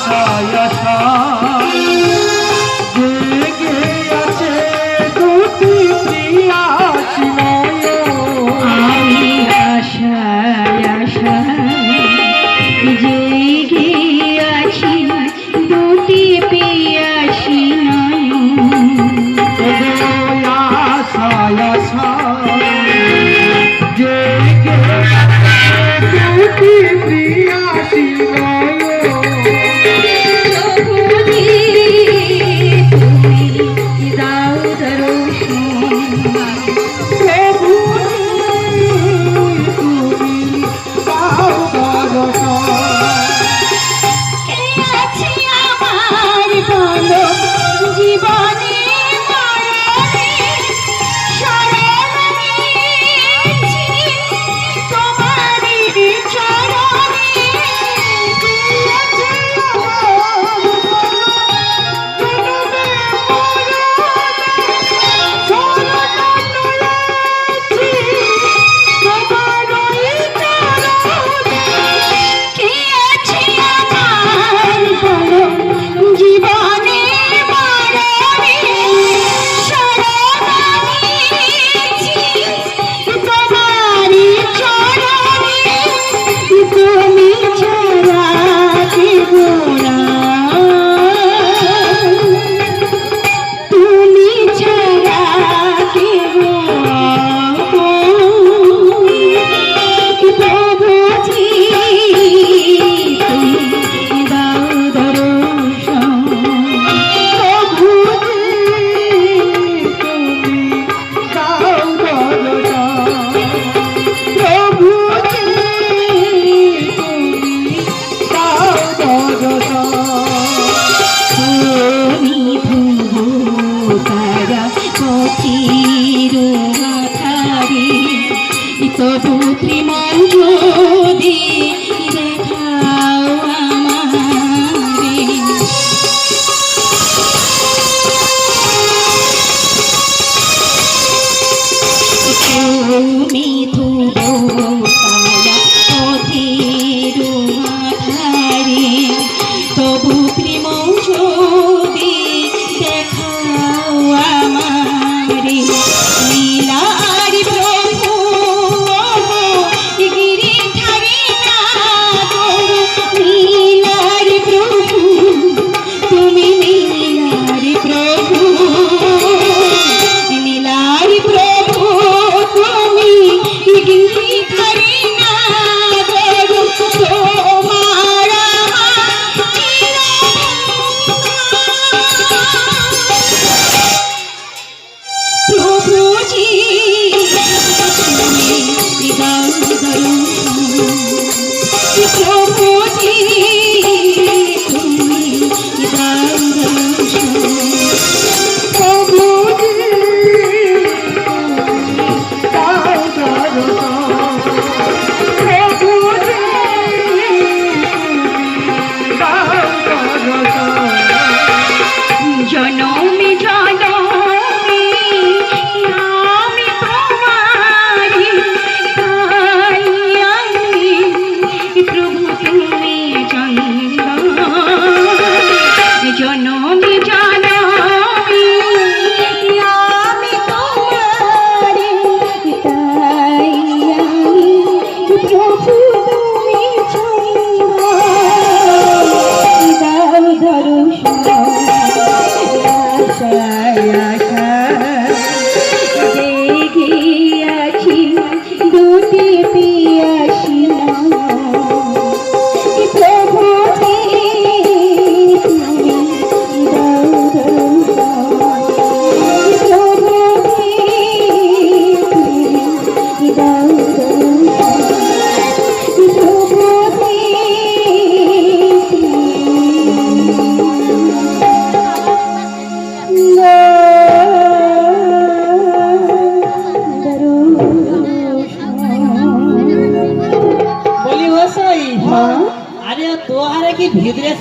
আশায় আশায় জেগে আছে দুটি প্রিয়াসী নয়ন। আমি আশায় আশায় জেগে আছি দুটি প্রিয়াসী নয়ন। আশায় আশায় জেগে আছে দুটি প্রিয়াসী নয়ন।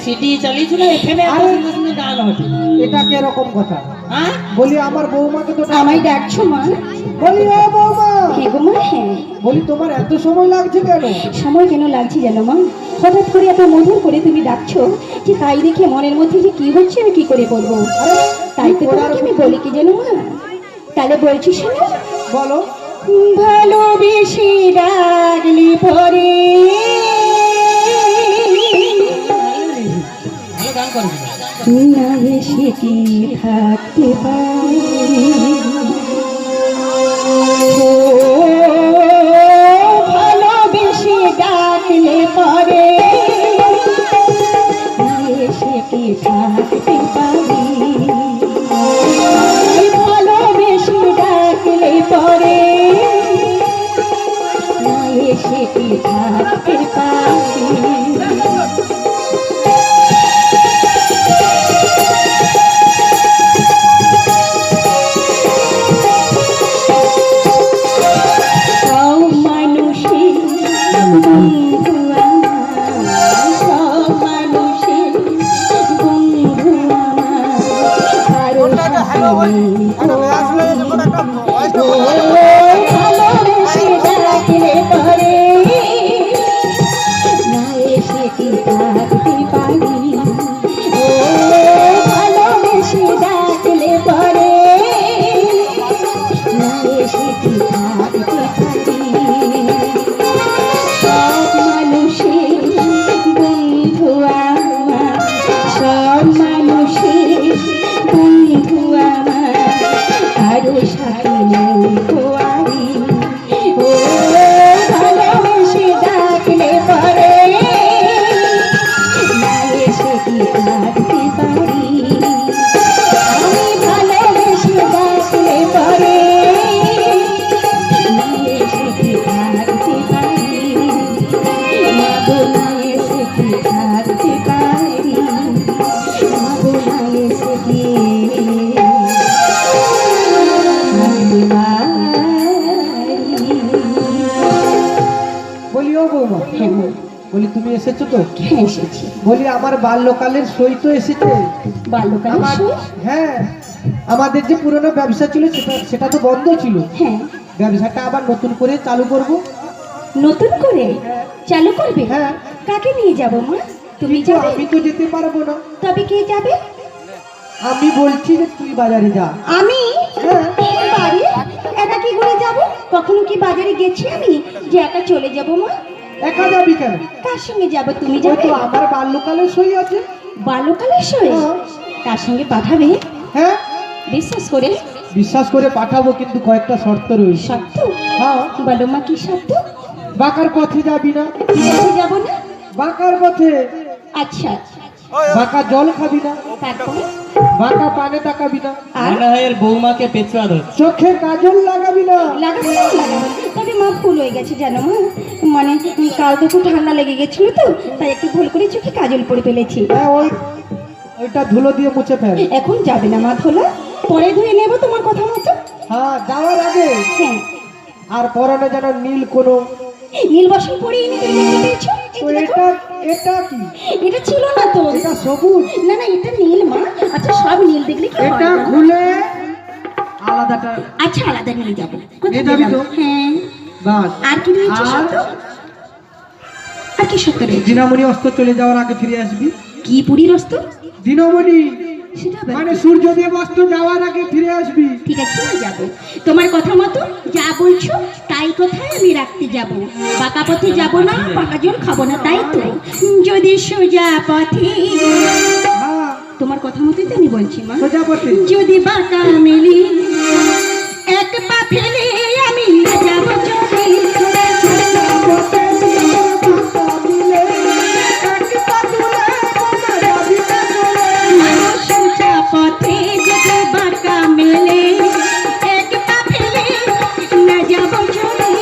সিটি চালিয়েছিল এখানে এত সুন্দর সুন্দর গান হচ্ছে। এটা কি রকম কথা? হ্যাঁ বলি আমার বৌমাকে তো আমায় ডাকছো মা? বলি ও বৌমা। হ্যাঁ গো মা, হ্যাঁ। বলি তোমার এত সময় লাগছে কেন? সময় কেন লাগছে জানো মা? হঠাৎ করে এত মধুর করে তুমি ডাকছো, যে তাই দেখে মনের মধ্যে যে কি হচ্ছে আমি কি করে বলবো। তাই তো তোমাকে আমি বলি কি জানো মা, তাহলে বলছি শোনো। বলো। ভালোবেসে ডাকলি পরে ভালো গান করেছিল। না এসে কি থাকতে পারি, ও ভালোবেসে ডাকলে পরে না এসে কি থাকতে পারি, ভালোবেসে ডাকলে পরে না এসে কি থাকতে পারি। বলি তুমি এসেছো তো? হ্যাঁ এসেছি। বলি আমার বাল্যকালের সই তো এসেছে। বাল্যকালের আমার সই? হ্যাঁ, আমাদের যে পুরনো ব্যবসা ছিল সেটা তো বন্ধ ছিল। হ্যাঁ। ব্যবসাটা আবার নতুন করে চালু করব। নতুন করে চালু করবে? হ্যাঁ। কাকে নিয়ে যাব মা? তুমি কিন্তু যাবে? আমি তো যেতে পারবো না। তবে কে যাবে? আমি বলছি যে তুই বাজারে যা। আমি? হ্যাঁ। বাড়ি একা কি করে যাব? কখনো কি বাজারে গেছি আমি যে একা চলে যাব মা? একা যাবি কেন? কার সঙ্গে যাব? তুমি ওই যাবে? তো আমার বাল্যকালের সই আছে। বাল্যকালের সই? হ্যাঁ। কার সঙ্গে পাঠাবে? হ্যাঁ, বিশ্বাস করে? বিশ্বাস করে পাঠাবো, কিন্তু কয়েকটা শর্ত রয়েছে। সত্য? হ্যাঁ। বলো মা কি সত্য? বাঁকার পথে যাবি না। কিভাবে যাব না? বাঁকার পথে। আচ্ছা। বাঁকা জল খাবি না। তারপরে? বাঁকা পানে তাকাবি না। আর মনে হয় এর বৌমাকে পেছুয়া ধর। চোখে কাজল লাগাবি না। লাগাবো না লাগাবো। তবে মা ভুল হয়ে গেছে জানো মা, মানে কাল তো খুব ঠান্ডা লেগে গেছিল তো, তাই একটু ভুল করে চোখে কাজল পরে ফেলেছি। হ্যাঁ, ওইটা ধুলো দিয়ে মুছে ফেল। এখন যাবে না মা ধোলা, পরে ধুয়ে নেবো তোমার কথা মতো। হ্যাঁ, যাওয়ার আগে হ্যাঁ। আর পরনে যেন নীল কোনো। নীল বসন পরিয়ে নিতে পেরেছো? তো এটা এটা কি? এটা ছিল না তো। এটা সবুজ। না না, এটা নীল মা। আচ্ছা সব নীল দেখলে কি হয়? এটা খুলে আলাদাটা। আচ্ছা আলাদা নিয়ে যাবো। কোথায় নিয়ে যাবি যাবো? তো? হ্যাঁ। বাস। আর কি রয়েছে আর সত্য? আর কি সত্য রয়েছে? দিনামণি অস্ত চলে যাওয়ার আগে ফিরে আসবি। কি পুরীর অস্ত? দিনমণি সেটা আবার মানে কি? সূর্যদেব অস্ত যাওয়ার আগে ফিরে আসবি। ঠিক আছে আমি যাবো। তোমার কথা মতো যা বলছো তাই কথাই আমি রাখতে যাব। বাঁকা পথে যাব না, পাকা জল খাবো না, তাই তো? যদি সোজা পথে, হ্যাঁ, তোমার কথা মতোই তো আমি বলছি মা। সোজা পথে। যদি বাঁকা মেলি এক পা ফেলে আমি না যাব চলে। সোজা পথে যদি বাঁকা মেলে এক পা ফেলে না যাব চলে।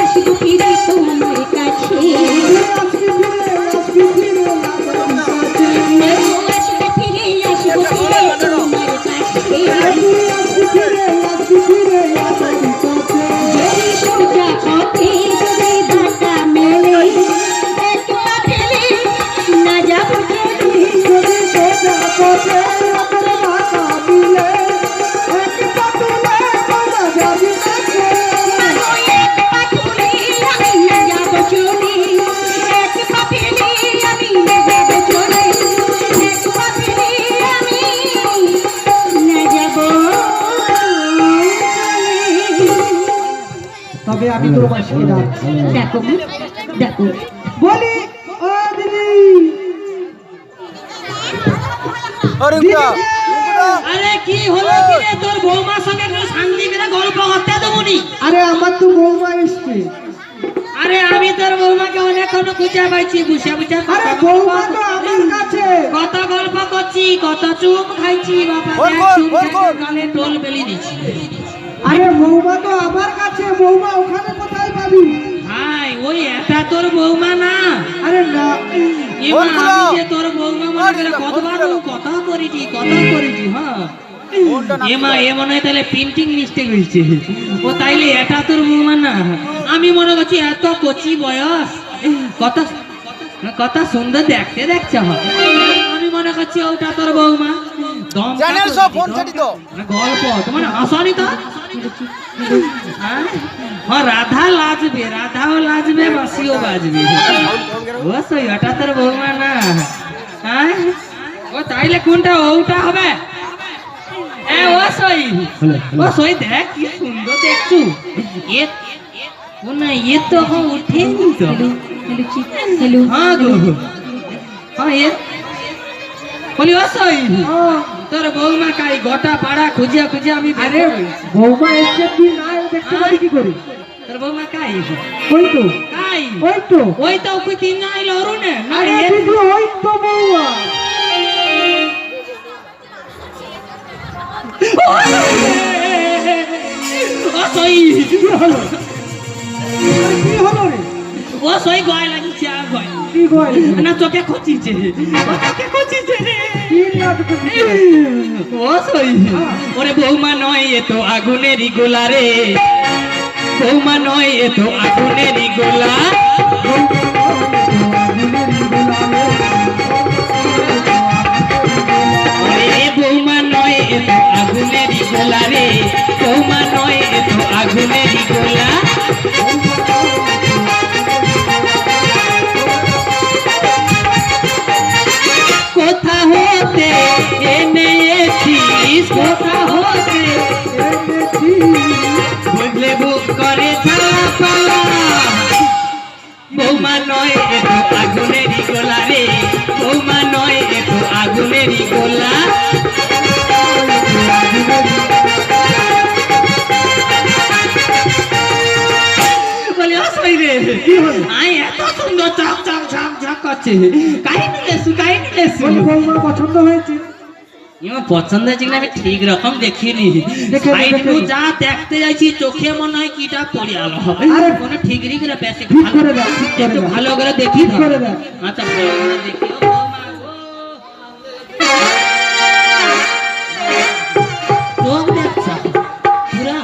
আসবো ফিরে তোমার কাছে। তবে আমি তোর মাসিকে ডাকছি। দেখো মা, দেখো বলি ও দিদি, রিঙ্কুদা, আরে কি হলো কি রে, তোর বৌমার সঙ্গে একটু শান্তি করে গল্প করতে দেবনি? আরে আমার তো বৌমা এসছে। আরে আমি তোর বৌমাকে অনেকক্ষণ খুঁজে পাইছি, বুঝে বুঝে আরে বৌমা তো আমার কাছে। কত গল্প করছি, কত চুপ খাইছি, বাবা ফোন দেখ, কর, চুপ ফোন কর। করে গালে টোল বেলি দিছি। আরে বৌমা তো আমার কাছে, বৌমা ওখানে কোথায় পাবি? হাই, ওই এটা তোর বৌমা না। আরে না, এমা ফোন করো। আমি যে তোর বৌমা মনে করে ফোন কতবার করো। কথা করেছি, হ্যাঁ। ফোনটা না এমা এ মনে হয় তাহলে প্রিন্টিং মিস্টেক হয়েছে। ও তাইলে এটা তোর বৌমা না। আমি মনে করছি এত কচি বয়স, কত কত সুন্দর দেখতে দেখছে হয়। আমি মনে করছি ওটা তোর বৌমা। দমটা চ্যানেল তো- সব ফোন ছাড়ি তো। না, গল্প তোমার হাসানি তো। হ্যাঁ? হ্যাঁ, রাধা লাজবে, রাধাও লাজবে, বাসিও বাজবে। অবশ্যই ওটা তোর বৌমা না। হ্যাঁ? ও তাইলে কোনটা, ওটা হবে? হ্যাঁ, অবশ্যই অবশ্যই, দেখ কি সুন্দর দেখছু। ও না, তো এখন উঠেনি তো। হ্যালো হ্যাঁ গো, হ্যাঁ বলি অবশ্যই তোর বৌমা কাই গোটা পাড়া খুঁজিয়া খুঁজিয়া আমি আরে বের হয়েছি। বৌমা এসছে, তুই না দেখতে পারি কি করে? তোর বৌমা কাই ওই তো, কাই ওই তো, ওই তো ওই তিন জন আইলো অরুণে না আরে এ- দিদি ওই তো বৌমা। ও সই কি হলো? আরে কি হলো রে? ও সই গয় লাগিছে আর গয় কি গয়? না চোখে খচিছে, ও চোখে খচিছে রে। কি নাটক করছিস? ও সই ওরে বৌমা নয় এ তো আগুনেরই গোলা রে, বৌমা নয় এ তো আগুনেরই গোলা। ওরে বৌমা নয় এ তো আগুনেরই গোলা রে, বৌমা নয় এ তো আগুনেরই গোলা। কোথা হতে এনেছিস, কোথা হতে বুঝলে বুক করে ছাপা। বৌমা নয় এ তো আগুনেরই গোলা রে, বৌমা নয় এ তো আগুনেরই গোলা। বলে অসই রে, আই এত সুন্দর চক চক ঝক ঝক করছে, কাহিনী লেসু কাহিনী লেসু। বলি বৌমা পছন্দ হয়েছে? আমার পছন্দ হয়েছে কিনা আমি ঠিক রকম দেখিনি। দেখে সাইড দেখে নু যা দেখতে যাইছি চোখে মনে হয় কিটা পড়িয়াল। আরে কোনো ঠিক রি করে বেশি ঠিক ভালো করে দাও, ঠিক করে একটু দাও। ভালো করে দেখি ঠিক দাও। করে দাও। আচ্ছা ভালো করে দেখি। ও বৌমা গো। চোখ দেখছ পুরা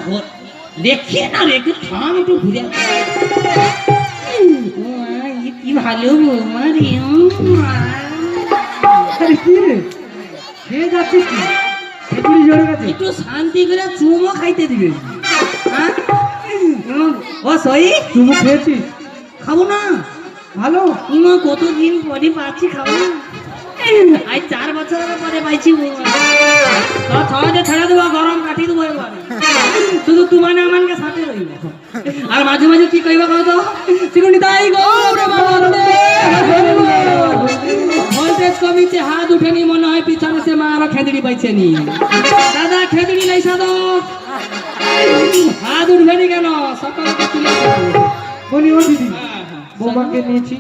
দেখি না রে, একটু থাম, একটু ঘুরে ও কি ভালো বৌমা রে। আরে কি রে? খেয়ে যাচ্ছিস কি? খিচুড়ি জড়ে গেছে। একটু শান্তি করে চুমো খাইতে দিবে। হ্যাঁ? ও সই চুমু খেয়েছিস? খাবো না, ভালো। ইমা কতদিন পরে পাচ্ছি, খাবো না। আজ 4 বছর পরে পাইছি। ছড়াতে ছেড়ে দেবো, গরম কাটি দেবো এবার। শুধু তোমার আমাকে সাথে রইব। আর মাঝে মাঝে কি কইবা কও তো, চিরুনি তাই গো ভোল্টেজ কমিছে, হাত উঠেনি, মনে হয় পিছনে সে মা আরো খেদড়ি পাইছে নি। দাদা খেদড়ি নাই সাদা, হাত উঠবেনি কেন, সকলকে তুলে দাও। বলি ও দিদি, বৌমাকে নিয়েছি।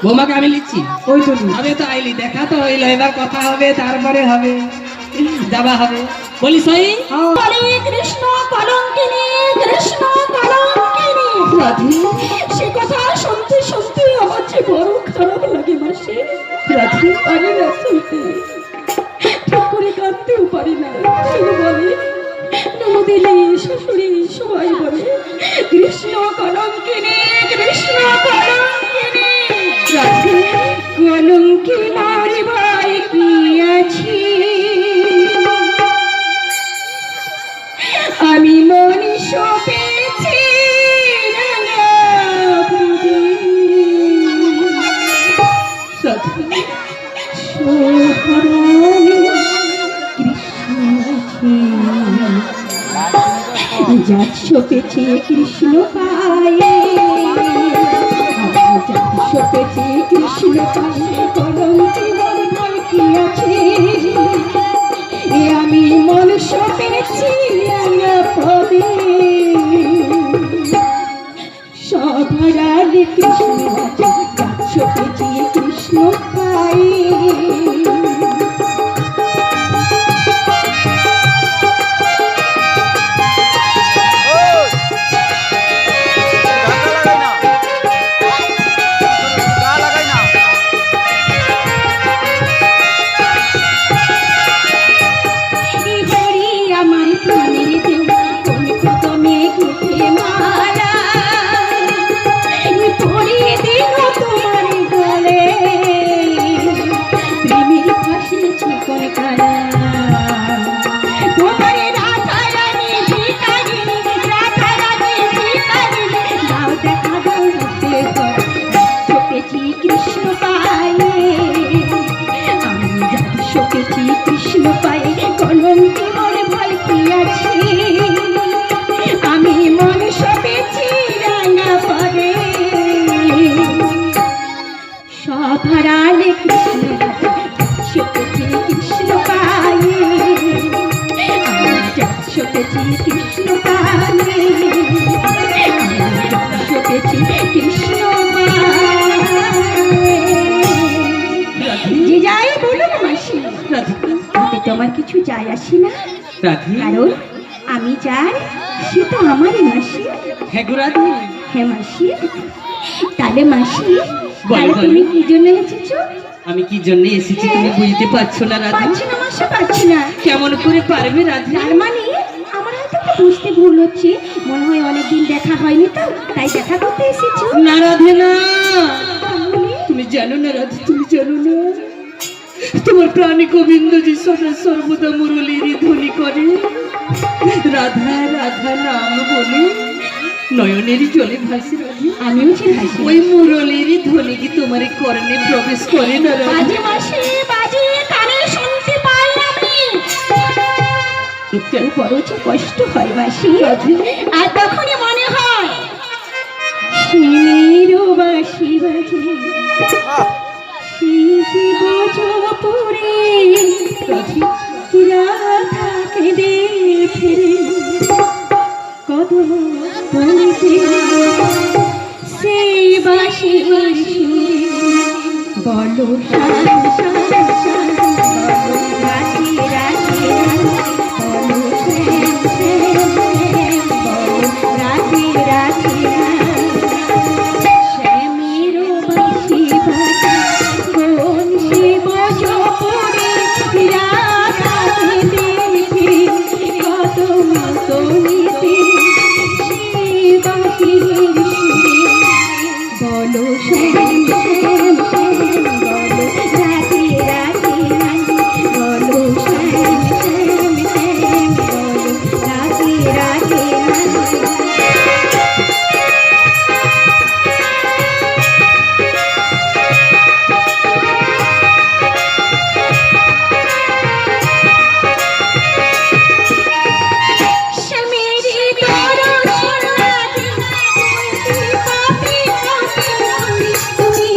বৌমাকে আমি লিখছি, ওই তো নিয়ে। আমি তো আইলি, দেখা তো হইলো, এবার কথা হবে, তারপরে হবে, যাবা হবে। বলি সই বলে কৃষ্ণ কলঙ্কিনী, কৃষ্ণ কলঙ্কিনী। রাধে, সে কথা শুনতে শুনতে আমার যে বড় খারাপ লাগে মাসে। রাধে, পারি না শুনতে, ঠিক করে কাঁদতেও পারি না। শুধু বলে নদিনী, শাশুড়ি সবাই বলে কৃষ্ণ কলঙ্কিনী, কৃষ্ণ কলঙ্কিনী। রাধে, কলঙ্কি মারিবার কি আছে? আমি মনীষ পেয়েছি রাঙা প্রদীপ। সোহরায় কৃষ্ণ আছে, যাচ্ছে সপেছে কৃষ্ণ পায়ে, সপেছে কৃষ্ণ পায়ে, কলঙ্কি মন কি আছে, এ আমি মন সপেছি রাঙা পদে, সভারালে কৃষ্ণ সপেছে কৃষ্ণ পায়ে। কৃষ্ণ পায়ে কলঙ্কি মনে ভয় কি আছে, আমি মন সপেছি রাঙা পদে, সভারালে কৃষ্ণ সপেছি কৃষ্ণ পায়ে, সপেছি কৃষ্ণ পায়ে, সপেছি কৃষ্ণ যে যাই বলুন মাসি, তাতে তোমার কিছু যায় আসে না, কারণ আমি যাই সে তো আমারই মাসি। হ্যাঁ গো রাধে। হ্যাঁ মাসি। তাহলে মাসি বলো, তুমি কি জন্য এসেছো? আমি কি জন্য এসেছি তুমি বুঝতে পারছো না রাধে? পারছি না মাসি, পারছি না। কেমন করে পারবে রাধে? তার মানে আমার হয়তো একটু বুঝতে ভুল হচ্ছে, মনে হয় অনেকদিন দেখা হয়নি তো, তাই দেখা করতে এসেছো। না রাধে না, তুমি জানো না রাধে, তুমি জানো না তোমার প্রাণী গোবিন্দ যে সদা সর্বদা মুরলীর ধ্বনি করে, রাধা রাধা নাম বলে নয়নের জলে ভাসি রাধে। আমিও যে ভাসি। ওই মুরলীর ধ্বনি কি তোমার কর্ণে প্রবেশ করে না রাধে? বাজে মাসি, বাজে কানে শুনতে পাই আমি, একটু বড় যে কষ্ট হয় মাসি, আর তখনই মনে হয় শিমেরও বাঁশি বাজে, পুরে রাধাকে দেখে কদম তলিতে, সেই বাঁশি বাঁশি বলো শান শান শান, বলো রাধে রাধে, বলো শ্যাম শ্যাম শ্যাম, বলো রাধে রাধে, শ্যামেরও বাঁশি বাজে কোন শিব জপরে, রাধাকে দেখে কদম তলিতে, সেই বাঁশির সুরে বলো শ্যাম শ্যাম শ্যাম, বলো রাধে রাধে, বলো শ্যাম শ্যাম শ্যাম, বলো রাধে রাধে। তুমি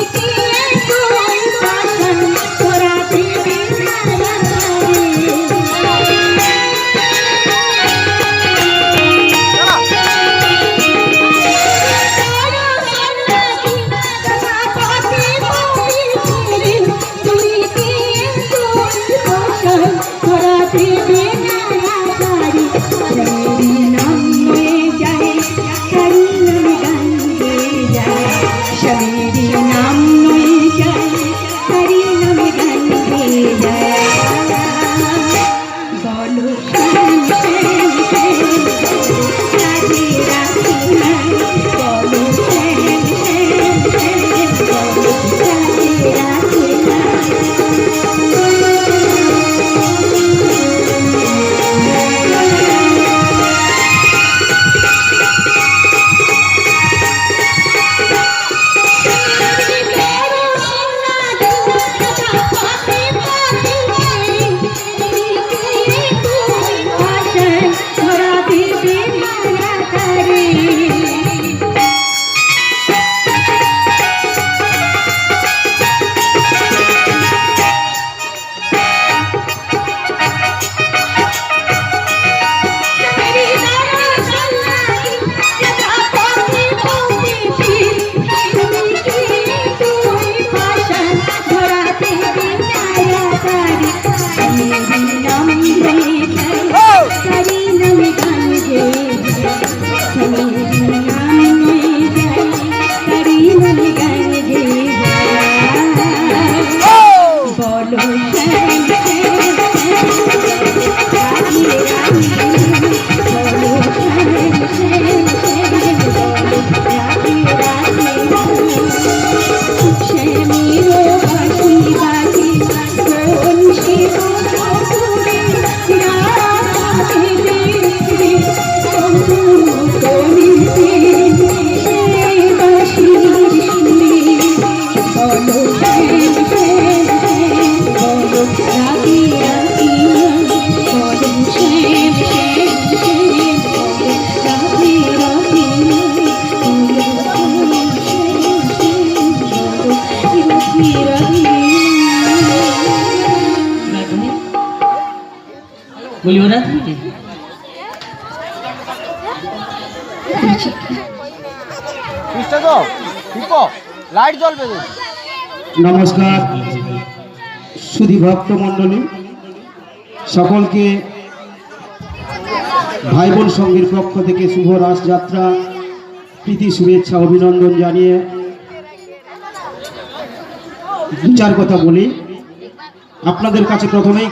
বলিও না সুইচটা তো টিপো, লাইট জ্বলবে তো। নমস্কার সুধী ভক্ত মণ্ডলী, সকলকে ভাই বোন সংঘের পক্ষ থেকে শুভ রাসযাত্রা প্রীতি শুভেচ্ছা অভিনন্দন জানিয়ে দু চার কথা বলি। আপনাদের কাছে প্রথমেই